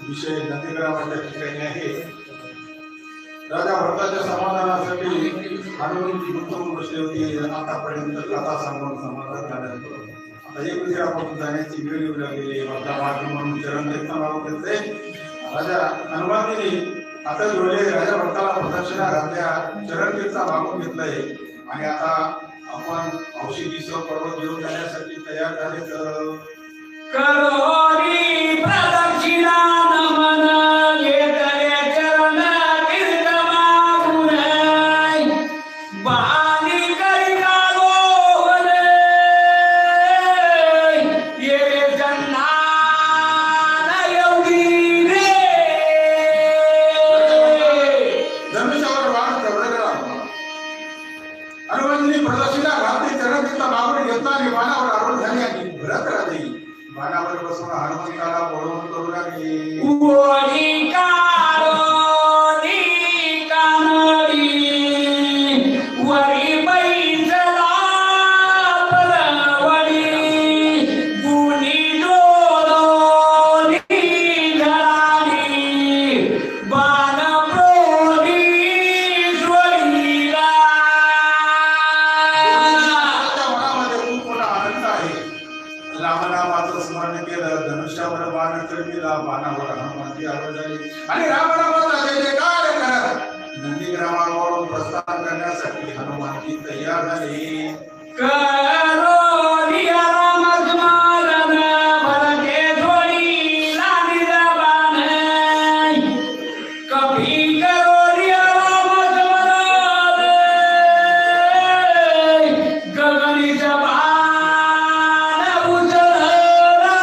विषय नंदीग्रामाच्या ठिकाणी आहे. राजा भरताच्या समाधानासाठी हनुमानजी गुंतवून बसले होते. आतापर्यंत कथा सांगून समाधान झाल्यानंतर आता एक दिवसापासून जाण्याची वेळ येऊ लागलेली. भरता मागे म्हणून चरण कीर्तन लावून घेतले. राजा हनुमानजीने आता जोडले राजा भरताला प्रदक्षिणा घातल्या, चरण कीर्तन मागून घेतलंय आणि आता आपण औषधीसह पर्वत घेऊन जाण्यासाठी तयार झाले. तर करोरी प्रदक्षिणा नमन घेतले चरण कीर्तन मागून बाणी करिता लोहले ये जन्नान योगी रे. धनुष्यावर बाण चढवलेला हनुमानजीने प्रदक्षिणा घातली, चरण कीर्तन मागून घेतला आणि बाणावर आरोहण झाली आणि भरत राजे बाणावर बसून हनुमंताला बोलवून करू लागले. ओळी काळोनी कानडी वरी बैसला परवडी गुणी डोलोनी घराडी बाण प्रोडी जोडीला. त्या मनामध्ये खूप मोठा आनंद आहे. रामनामाचं स्मरण केलं, धनुष्यावर बाण चढविला, बाणावर हनुमानजी आरोहण झाले आणि रामनामाचा जय जयकार करत नंदीग्रामावरून प्रस्थान करण्यासाठी हनुमानजी तयार झाले. करोरी राम स्मरण भरते थोडी लागिल बाण कभी करोरी राम स्मरण गगनीच बाण उचलला.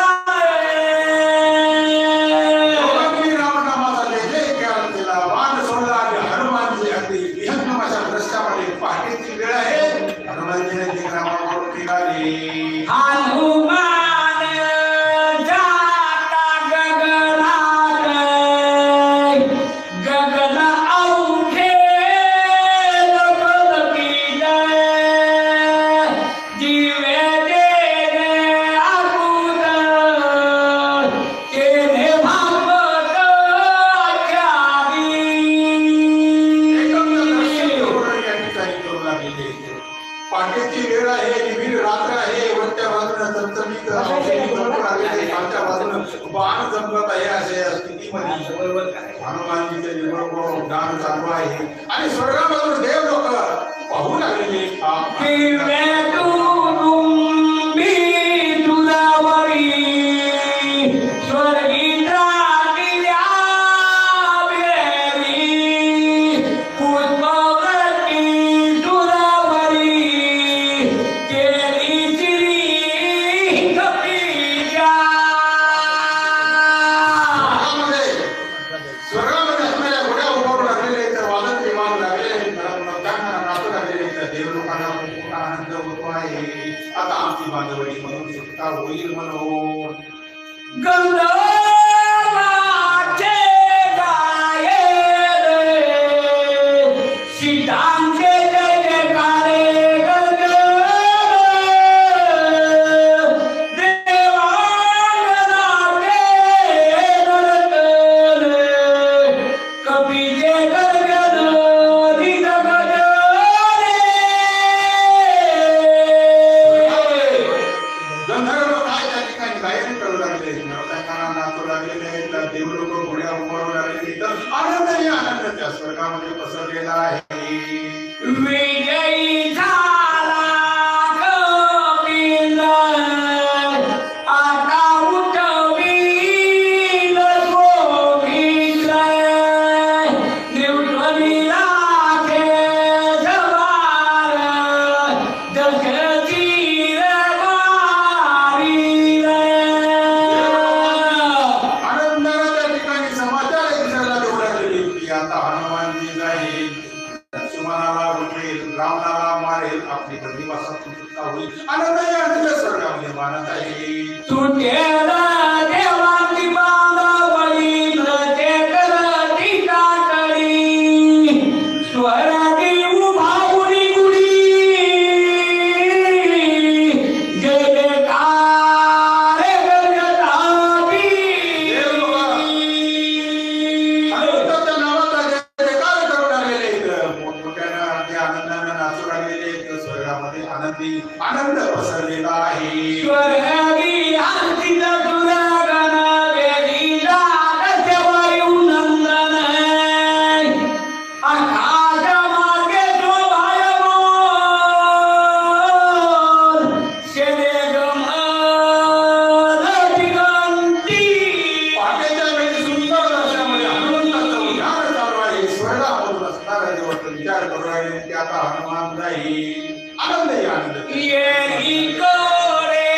दोघांनी रामनामाचा जय जयकार केला, बाण सोडला आणि हनुमानजी अगदी विहंगमाच्या दृश्यामध्ये पहाटेची वेळ आहे. हनुमानजीने नंदीग्रामावरून निघाले. हनुमान जाता गगनात गगन औखे लखलखीत जीवे तेने आपुत तेने भागवत ख्यावी. पाठीची वेळ आहे, निबिड रात्र आहे, वरच्या बाजूने चमचमीत औषधी जमून आलेले, खालच्या बाजूने बाण जमत आहे. अशा स्थितीमध्ये हनुमानजीचे निवड दान चालू आहे आणि स्वर्गामधून देव लोक पाहू लागलेले. दिव्य तुरुंबी तुझावरी स्वर्गी रागिल्या बिरेरी पुष्पवृष्टी तुझावरी केली चिरी कपीच्या. स्वर्गामध्ये असणाऱ्या घोड्या उभारू लागलेले, तर वादन विमान लागलेले, नाचू लागलेले. तर देव लोकांना खूप आनंद होतो आहे. आता आमची बांधवडी म्हणून सुटका होईल म्हणून गंधर्वाचे गाये सीतांचे जय जयकारे देवांगनाचे गणगण कपीचे गणगण दिगगण गंधर्व काय त्या ठिकाणी गायन करू लागले, नर्तकांना नाचू लागलेले, तर देवलोक घोड्या उभारू लागलेले. तर आनंदही आनंद त्या स्वर्गामध्ये पसरलेला आहे. विजयी झाला कपिल आता उठवील गोविंद निवडणीला केशवार दशजीर मारील. आनंदाने त्या ठिकाणी समाचार दिसायला देऊ लागलेले की आता हनुमानजी आपली निवासातून सुटका होईल. आनंदाने आनंद स्वर्गामध्ये मानत आहे. तुटेला देवाची बांधावळी नटे करती काकडी स्वरागी उभावली गुढी जयकार गगनावी हनुमंताच्या नावाचा जयकार करू लागलेले आहेत. मोठमोठ्यानं अगदी आनंदानं नाचू लागलेले आहेत. स्वर्गामध्ये आनंद पसरलेला आहे. स्वरागी आरती तुरागण वेदीला कशवायू नंदन आकाश मार्गे शोभायमान शेरे गमन दिगंती पहाटेच्या वेळी सुंदर दर्शनामध्ये हनुमंताचं उद्यान चालू आहे. स्वर्गामधून असणारा देवाचा विचार करू लागले की आता हनुमान जाईल. आनंद आहे, आनंद आहे. येई कोरे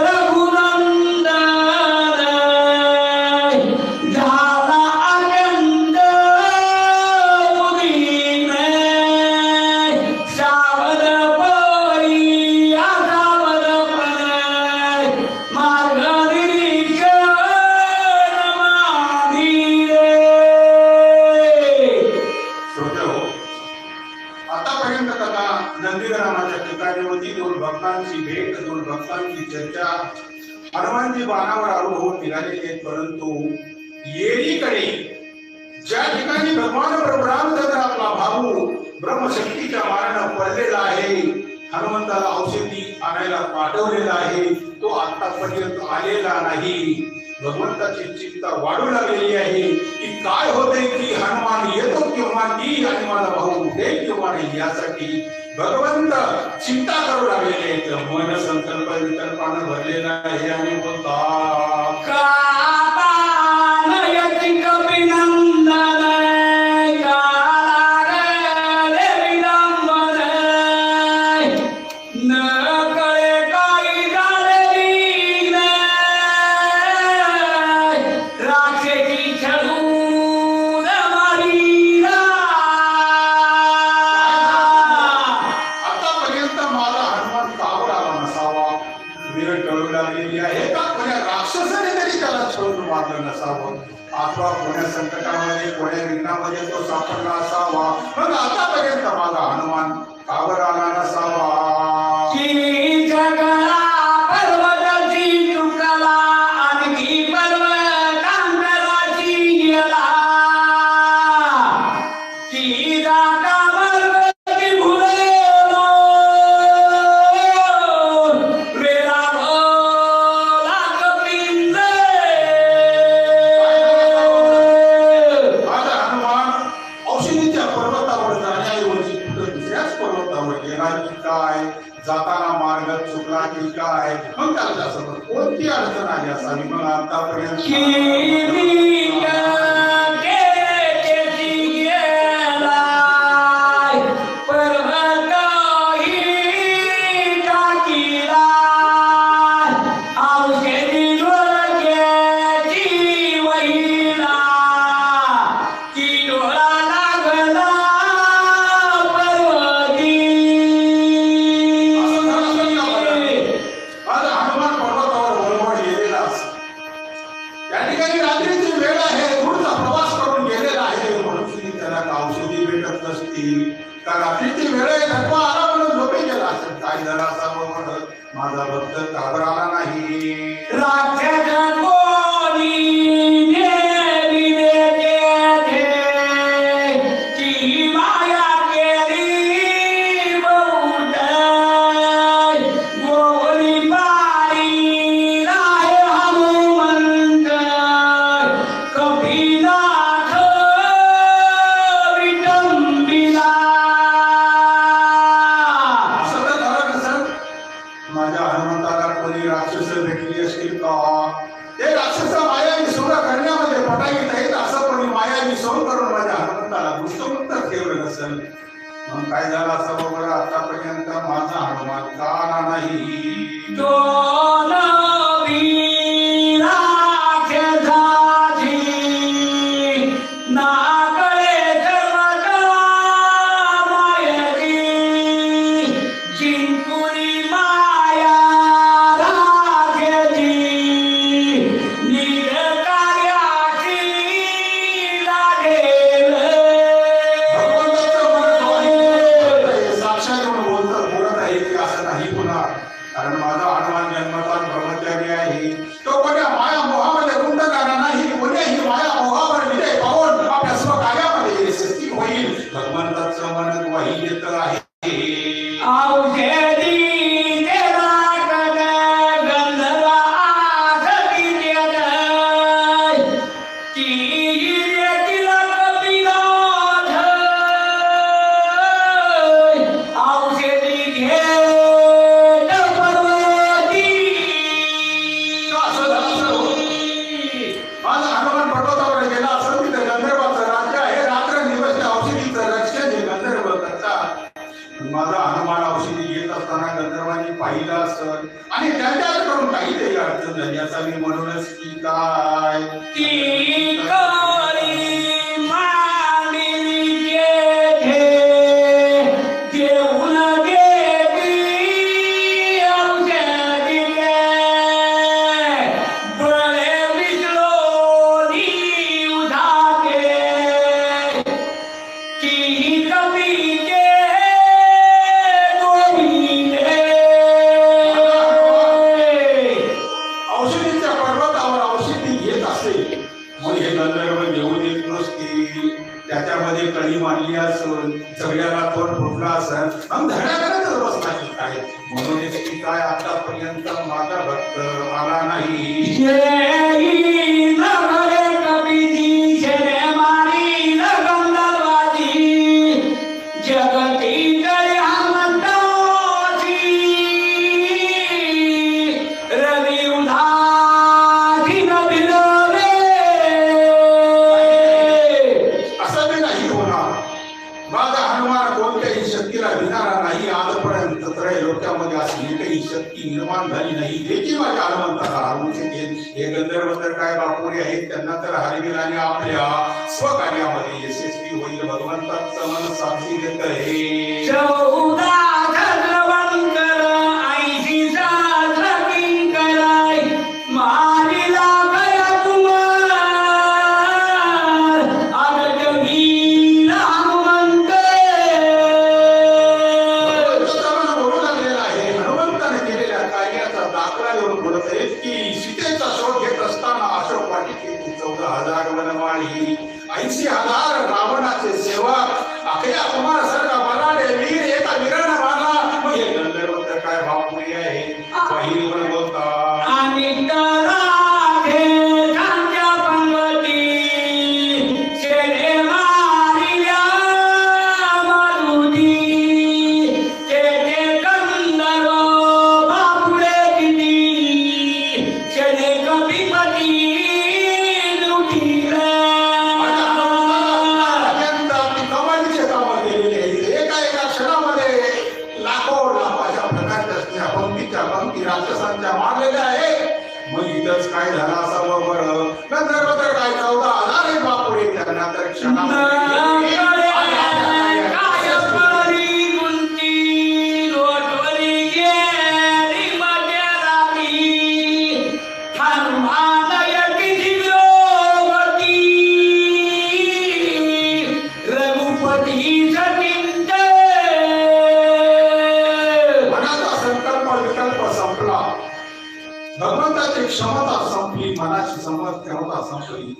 रघुनंदन झाला आनंद उदीन सावध परी आसावध पण मार्ग निरीक्षण माधीरे श्रोतेहो, आतापर्यंत कथा नंदीग्रामाच्या ठिकाणी होती. दोन भक्तांची भेट, दोन भक्तांची चर्चा. हनुमानजी बाणावर आरोहून निघालेले आहेत. परंतु येरीकडे ज्या ठिकाणी भगवान रामचंद्र आपला भाऊ ब्रह्मशक्तीच्या मारानं पडलेला आहे, हनुमंताला औषधी आणायला पाठवलेला आहे, तो आतापर्यंत आलेला नाही. भगवंताची चिंता वाढू लागलेली आहे की काय होते की हनुमान येतो किंवा ती आणि माझा भाऊ उठेल किंवा नाही, यासाठी भगवंत चिंता करू लागलेले आहेत. मन संकल्प विकल्पानं भरलेला आहे आणि बोलतात कापानयति कपिनंदन कालागले विडंबन न कळे काही झालेली राक्षसी छळून मारिला. आतापर्यंत माझा हनुमान कावर आला नसावा, वेळ टळू लागलेली आहे का कोण्या राक्षसाने तरी त्याला छळून मारलं नसावं, अथवा कोण्या संकटामध्ये कोण्या विघ्नामध्ये तो सापडला असावा. मग आतापर्यंत माझा हनुमान कावर आला नसावा. की जगला पर्वताची तुकला आणखी पर्वतांतराची गेला की जागा पर्वती भुलेलो वेळा भोला कपिंद माझा हनुमान औषधीच्या पर्वतावर जाण्याऐवजी कुठं दुसऱ्याच पर्वतावर गेला की काय, जाताना मार्ग चुकला की काय, मग त्याला त्यासोबत कोणती अडचण आली असावी. मग आतापर्यंत माझा हनुमान पर्वतावर वळवळ गेलेला असतो. त्या ठिकाणी रात्रीची वेळ आहे, दूरचा प्रवास करून गेलेला आहे, म्हणून त्याला औषधी भेटत नसतील का रात्रीची वेळ आहे, थकवा आला म्हणून झोपे गेला असेल. काय झालं असावं म्हणत माझा भक्त घाबरला नाही. राक्षस कोणी देवी देते की माया केली बहुत गोवरी पारी राहे हनुमंत कपिनाथ विटंबिला. असं तर झालं नसेल. माझ्या हनुमंताला कोणी राक्षस भेटली असतील का? ते राक्षस मायावी सोंग करण्यामध्ये पटाईत आहेत. असं कोणी मायावी सोंग करून माझ्या हनुमंताला गुप्तमुक्त ठेवलं नसेल. मग काय झालं असावं बरं आतापर्यंत माझा हनुमान का आला नाही. दोन वीराक्षसाची नागळे सर्वता मायरी माझा हनुमान औषधी घेत असताना गंधर्वांनी पाहिलं असत आणि त्यांच्याकडून काहीतरी अडचण झाली असा मी म्हणूनच की काय ती करी मांडली जेथे जेवून गेली औषधी बळे विजलोनी उधाके की कवीचे औषधीच्या पर्वतावर औषधी घेत असे मग हे गंधर्व घेऊन येत नसतील त्याच्यामध्ये कळी मांडली असून सगळ्याला तोंड फुटला असेल मग धड्याकरच बसला की काय म्हणून की काय आतापर्यंत माझा भक्त आला नाही जय नभरे कबीजी जय मारी गंधर्वाची जगती जय हनुमंताची रवी उधासी नभिरवे असं मी नाही होणार माझा हनुमान कोणत्याही शक्तीला भिणारा नाही आजपर्यंत त्रय लोकांमध्ये असली काही शक्ती निर्माण झाली नाही देखील माझ्या हनुमंताला हरवू शकेल हे गंधर्व तर काय बापुरे आहेत त्यांना तर हरविल आणि आपल्या स्वकार्यामध्ये यशस्वी होईल भगवंताचं मन साक्षी देत आहे चौदा खगवंकर ऐशी सहस्र किंकराय मारिला गया कुमार अगजवीर हनुमंत भगवंताचा मन बोलू लागलेला आहे हनुमंताने केलेल्या कार्याचा दाखला येऊन बोलत आहेत की सीतेचा शोध घेत असताना अशोक वाटिकेची 14,000 वनमाळी 80,000 रावणाचे सेवक अखिया कुमार सर्व बलाढ्य वीर एका वीरानं मारला मग हे गंधर्व तर काय बापुरी आहे काही पण बोलतात आणि कराखे खांच्या पंगती शेरे मारिल्या मारुती तेथे गंधर्व बापुरे किती शेरे कविपती लुटिले अत्यंत कमालीचे काम केलेले आहेत एका एका क्षणामध्ये लाखो लाखाच्या प्रकारच्या पंक्तीच्या पंक्ती राक्षसांच्या मारलेल्या आहेत मग इथंच काय झालं असावं बरं गंधर्व तर काय 14,000 बापुरे त्यांना तर क्षणामध्ये काय परी गुंती लोटवरी गेली मध्यरात्री हनुमान यती द्रौपदी रघुपती सचिंते मनाचा संकल्प विकल्प संपला भगवंताची क्षमता संपली मनाची क्षमता संपली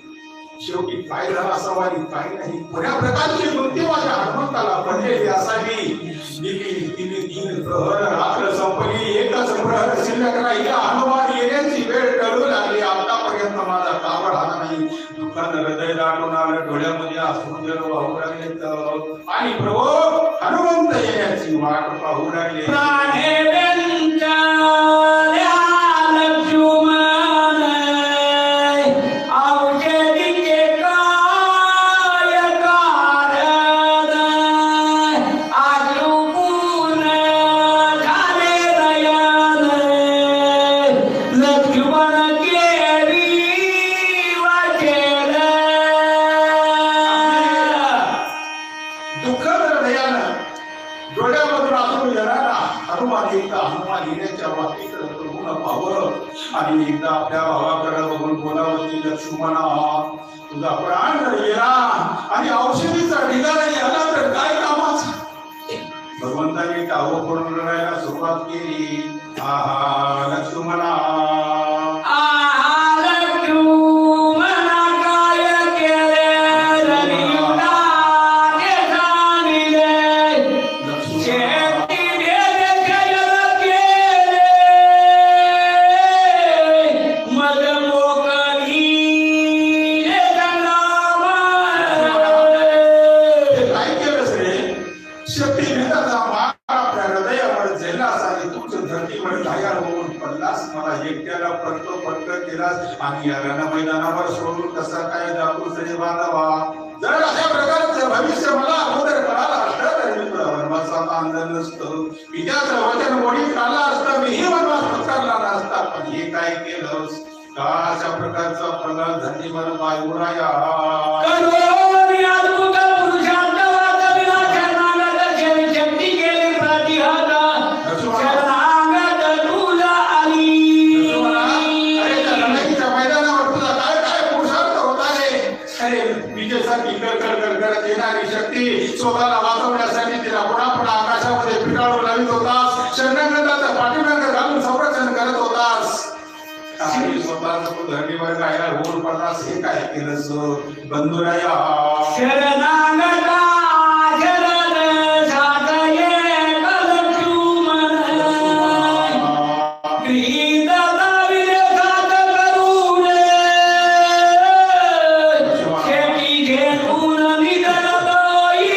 शेवटी काय झालं असावं आणि काय नाही कोण्या प्रकारची वृत्ती माझ्या हनुमंताला पडलेली असावी तिने 3 प्रहर रात्र संपली एकच प्रहर शिल्लक राहिला हनुमान येण्याची वेळ टळू लागली आतापर्यंत माझा कावड आला नाही दुःखानं हृदय दाटून आलं डोळ्यामध्ये अश्रू जल वाहू लागले आणि प्रभू हनुमंत येण्याची वाट पाहू लागले प्राणे व्यंचल्या लक्ष्मण औषधीचे काय कारण आजूपूर्ण झाले नयन लक्ष्मण केली वाचेल दुःख हृदयानं डोळ्यामधून असून येणारा हनुमान येण्याच्या वाटेकडे बघून पाहावं आणि एकदा आपल्या भावाकडे बघून बोलावं की लक्ष्मणा तुझा प्राण गेला आणि औषधीचा ढिगारा आला तर काय कामाचा भगवंताने टाहो पडून रडायला सुरुवात केली आहा लक्ष्मणा एकट्याला पडतो केलास आणि या रण मैदानावर सोडून कसा काय जातो श्री बांधवा जर अशा प्रकारचं भविष्य मला अगोदर कळालं असतं तर मी तुला वनवासात वनवासात आणलं नसतं, पित्याचं वचन वडील काढलं असतं, मीही वनवास पत्करला नसता. पण हे काय केलंस का? अशा प्रकारचा प्रल्हाद धनी मन पायुराया करोनी अद्भुत पुरुषार्थवाद विनाशनागत शक्ती केली प्रतिहत शरणागत तुला आली. अरे त्या लढाईच्या मैदानावर तुझा काय काय पुरुषार्थ होता रे? अरे विजेसारखी कर करत येणारी शक्ती स्वतःला वाचवण्यासाठी तिला पुन्हा पुन्हा आकाशामध्ये पिटाळून लावित होतास, शरणागताचा पाठीमागे घालून संरक्षण करत होतास. आणि स्वतःच तू धरणीवर गायला होऊन पडलास. हे काय केलंस बंधुराया? शरणागता शरण साधये कलक्षुमन गृहीतता विरसात करुणे शेती घेऊन निधन दोई.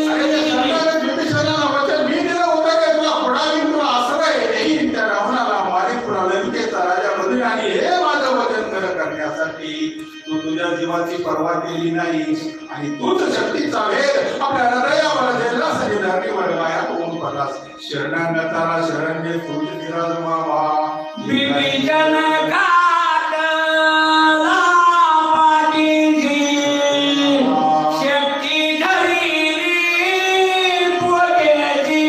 अरे त्या शरणागत विभीषणाला वचन मी दिलं होतं की तुला पुढावीन, तुला आश्रय देईन, त्या रावणाला मारीन, तुला लंकेचा राजा बनवीन. आणि हे माझं वचन खरं करण्यासाठी तू तुझ्या जीवाची पर्वा केली नाहीस आणि तूच शक्तीचा वेध आपल्या हृदयावर देलास आणि धरणीवर गायब होऊन पडलास. शरणागताला शरण घे तुझ विराजमावा. विभीषण घातला पाठीशी शक्ती धरिली पोटेची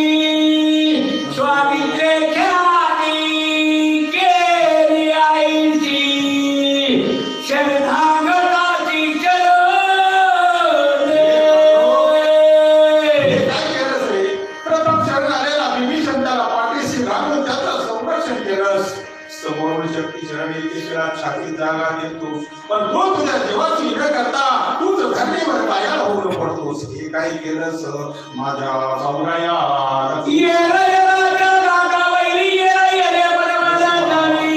स्वामित्रे ख्याती केली आईची शरणागताची चरणे. हे काय केलंस रे? प्रथम शरण आलेला विभीषण त्याला पाठीशी घालून त्याचं संरक्षण केलंस. समोरून शक्ती शरण येते, छातीत जागा देतोस, पण तो तुझ्या जीवाची न करता तूच धरणीवर गायब होऊन पडतोस. हे काय केलंस माझ्या गौराया? येरे येरे गागावैली येरे येरे बरबरा झाली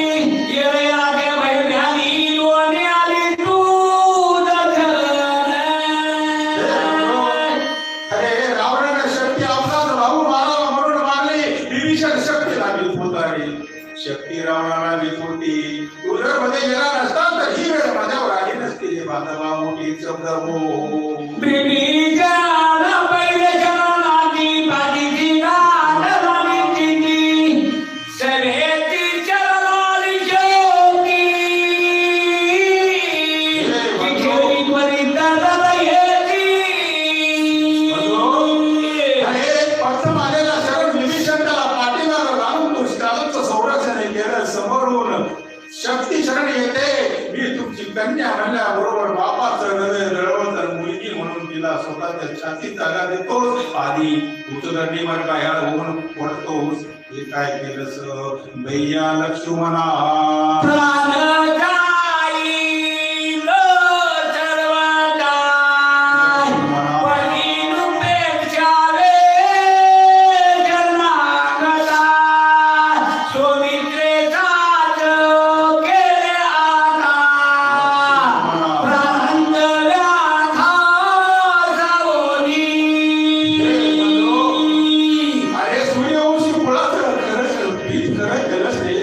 येरे आगे भैभ्यानी लोणी आली तू दखन. अरे रावणाने शक्ती आपलाच भाऊ मारावा म्हणून मारली. विभीषण शक्ती लागली फुलणारी. शक्ती रावणाला विखुरती. तू जर मध्ये गेला नसता तर ही वेळ माझ्यावर आली नसती. हे बांधवा मोठी शब्द हो. बिबीजान पहिले शरणाची पाठीची गाठ लागली सभेची चरणाली शेवटी किशोरी त्वरित हृदयेची. अरे प्रथम आलेला शरण विभीषण त्याला पाठीमागं घालून तू त्याचं संरक्षण केलं. समोरून शक्ती शरण येते. मी तुमची कन्या म्हणल्याबरोबर बापाचं हृदय जळवत आणि मुलगी म्हणून तिला स्वतःच्या छातीत जागा देतोस आणि उतरणीवर गायब होऊन पडतोस. हे काय केलंस मैया लक्ष्मणा? प्राण जाईल सर्व काय पतीनुपेक्षा शरणागता सौमित्रेचाच केले आता प्राणव्याथा सावली. अरे सूर्यवंशी फुलाचं खरं केलंस रे.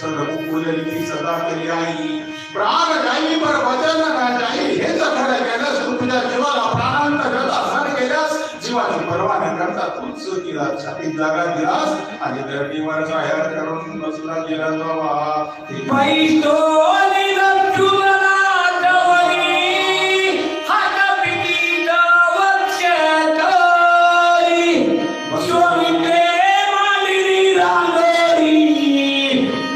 सूर्यफुलली सदा केली आई. प्राण जाई पर वचन न जाई. हेच खरं केलंस. तू तुझ्या जीवाला प्राणांत करता सण केल्यास. जीवाची पर्वा न करता तूच तिला छातीत जागा दिलास आणि धरणीवर जाहीर करून बसला गेला बाबा. पैसोनी लक्ष्मणाजवळी हातपिटीत वक्षतोरी स्वामित्रे मांडली रांगोळी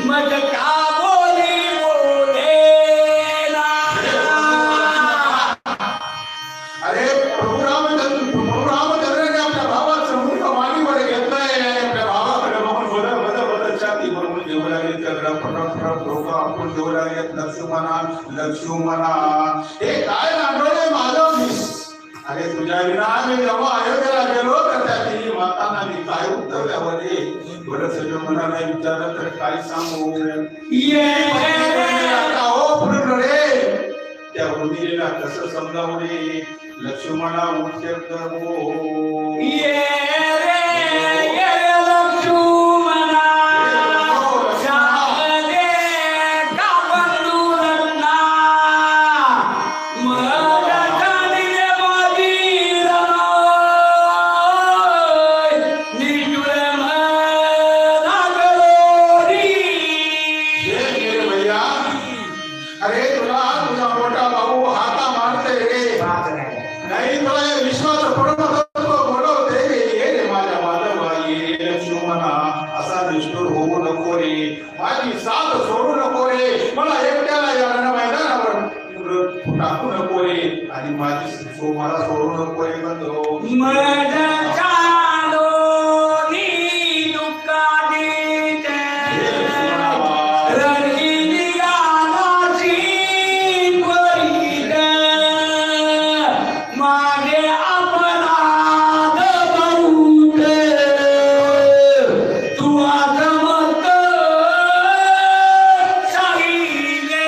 मज का बोली बोलेना. अरे प्रभू रामचंद्राने आपल्या भावाचं मुख मांडीवर घेतलंय. आपल्या भावाकडे बघून बद छाती भरून घेऊ लागले. त्या फटक लोक आपण घेऊ लागले. लक्ष्मणा हे काय नांदोळे माधवनीस? अरे तुझ्या विना आम्ही जेव्हा अयोध्येला गेलो तर त्या तिन्ही मातांना मी काय उत्तर द्यावं रे? बरं सगळं मनाला विचारलं तर काय सांगू? हो पुढे रे त्या उर्मिलेला कसं समजावं रे? लक्ष्मणा उच्च हो. ये रे लक्ष्मणा शाहदे का बंधुरत्ना मग जाणीले मोदीरा तू टाकू नको रे आणि माझी सो मला सोडू नको रे बंधो. मज चालो नी दुःखा देते रणी निघालाची त्वरित माझे अपराध बहुत तू आत्मत सांगितले.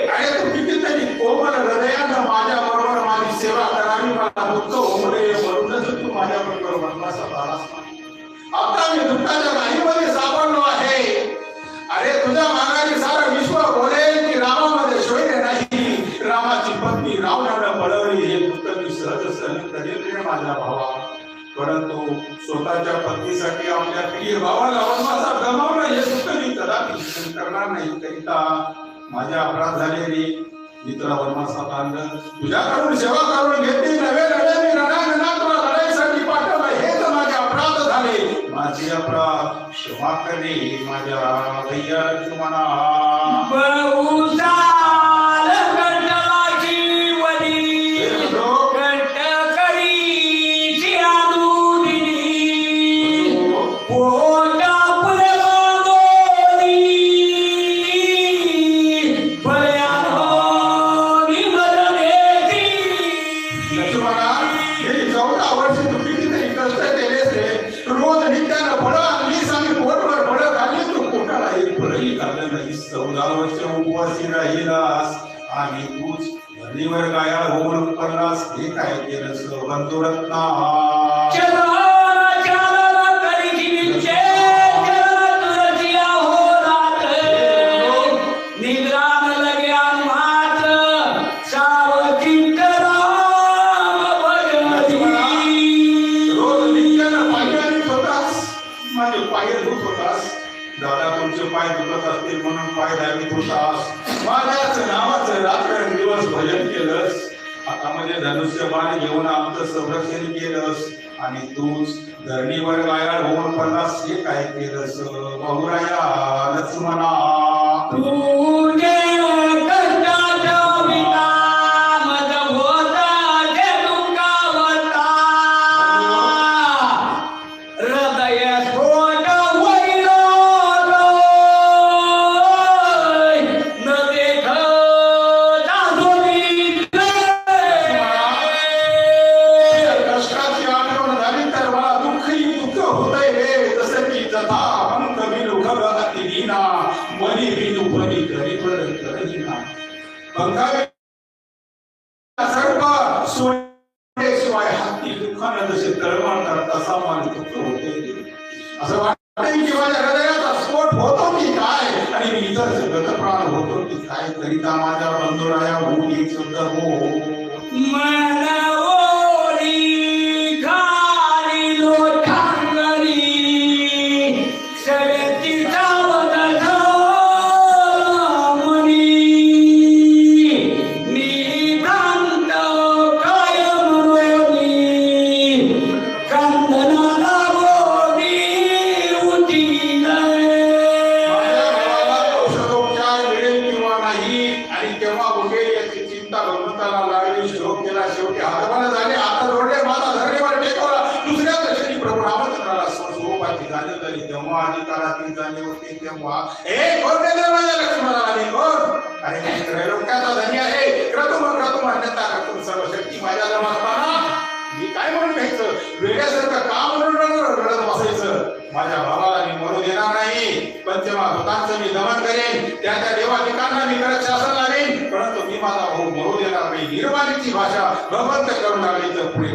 अरे तू कितीतरी कोमल हृदयानं माझ्या बरोबर माझी सेवा करावी, मला दुःख होऊ नये म्हणूनच तू माझ्या बरोबर वनवासात आलास. आता मी दुःखाच्या राहीमध्ये सापडलो आहे. अरे तुझ्या मागाने सारं विश्व बोलेल की रामामध्ये शौर्य नाही, रामाची पत्नी रावणानं पळवली, हे दुःख मी सहज सहन करेल रे माझ्या भावा. परंतु स्वतःच्या पत्नीसाठी आपल्या प्रिय भावाला वनवासात गमावलं हे दुःख मी कदापि सहन करणार नाही. करिता माझे अपराध झाले रे, मित्र वनवासात आणलं, तुझ्याकडून सेवा करून घेतली, नवे नवे मी रणांगणात तुला लढाईसाठी पाठवलं, हेच माझे अपराध झाले. माझे अपराध क्षमा करणे माझ्या भैया लक्ष्मणा. बहुसाल कंटकाची वली कंटकळीची आनुदिनी पोटा पुरवागोनी बळ्याहोनी मरण्याची. लक्ष्मणा, गेली 14 वर्ष तू कितीतरी कष्ट केलेस रे. रोज नित्यानं फळं आणलीस आणि पोटभर फळं खाल्ली, तू पोटाला एक फळही खाल्लं नाहीस. 14 वर्ष उपवासी राहिलास आणि तूच धरणीवर गायाळ होऊन पडलास. हे काय केलंस बंधुरत्ना? चला चला करीची विचे चला तुझी होरात निद्रान लग्या मात सावचित राम भगती. रोज नित्यानं पायाने होतास, माझे पाय धुत होतास. दादा तुमचे पाय दुखत असतील म्हणून पाय दाबीत होतास. माझ्याच नावाचं रात्रंदिवस भजन केलंस. हातामध्ये धनुष्य बाण घेऊन आमचं संरक्षण केलंस आणि तूच धरणीवर गायाळ होऊन पडलास. हे काय केलंस बहुराया लक्ष्मणा? तुझे कष्टाचा विराम होता ते दुःखावता हृदय स्फोट होईलो न देख कष्टाची आठवण झाली तर मला दुःखही दुःख होतंय रे. जसं की जथा अंक बिनु खग अति दीना मनी बिनु परी करी पर करीना. पंखावे सर्व सोन्याशिवाय हाती दुःखानं जसे तळमळतात तसा मला दुःख होते. असं वाटतंय की माझ्या हृदयाचा स्फोट होतो की काय आणि मी इतर गतप्राण होतो की काय. करिता माझ्या बंधुराया होऊन एक शब्द हो. मनवोरी खाली लोटांगरी सवेती सावध मुनी निभ्रांत कायम रोनी कंदनाला बोनी उठीले. माझ्या भावाला औषधोपचार मिळेल किंवा नाही आणि केव्हा उठेल याची चिंता भगवंताला लागली. श्लोक केला, शेवटी हातभार झाले, हात जोडले, माझा धरणीवर टेकवला. दुसऱ्या दर्शनी प्रभू रामचंद्राला स्वस्वरूपाची जाणीव झाली. तेव्हा अधिकारातील जाणीव होती. तेव्हा हे कोण देणार माझ्या लक्ष्मणाला? आणि कोण? अरे मी त्रैलोक्याचा धनी आहे. क्रतुम क्रतुम अन्यथा क्रतुम सर्व शक्ती माझ्याजवळ असताना मी काय म्हणून घ्यायचं? वेड्यासारखं का म्हणून रडत बसायचं? माझ्या भावाला मी मरू देणार नाही. पंचमहाभूतांचं मी दमन करेन, त्या त्या देवाधिकांना मी करत शासन लावेन, परंतु मी माझा भाऊ मरू देणार नाही. निर्वाणीची भाषा भगवंत करून लागली तर पुढे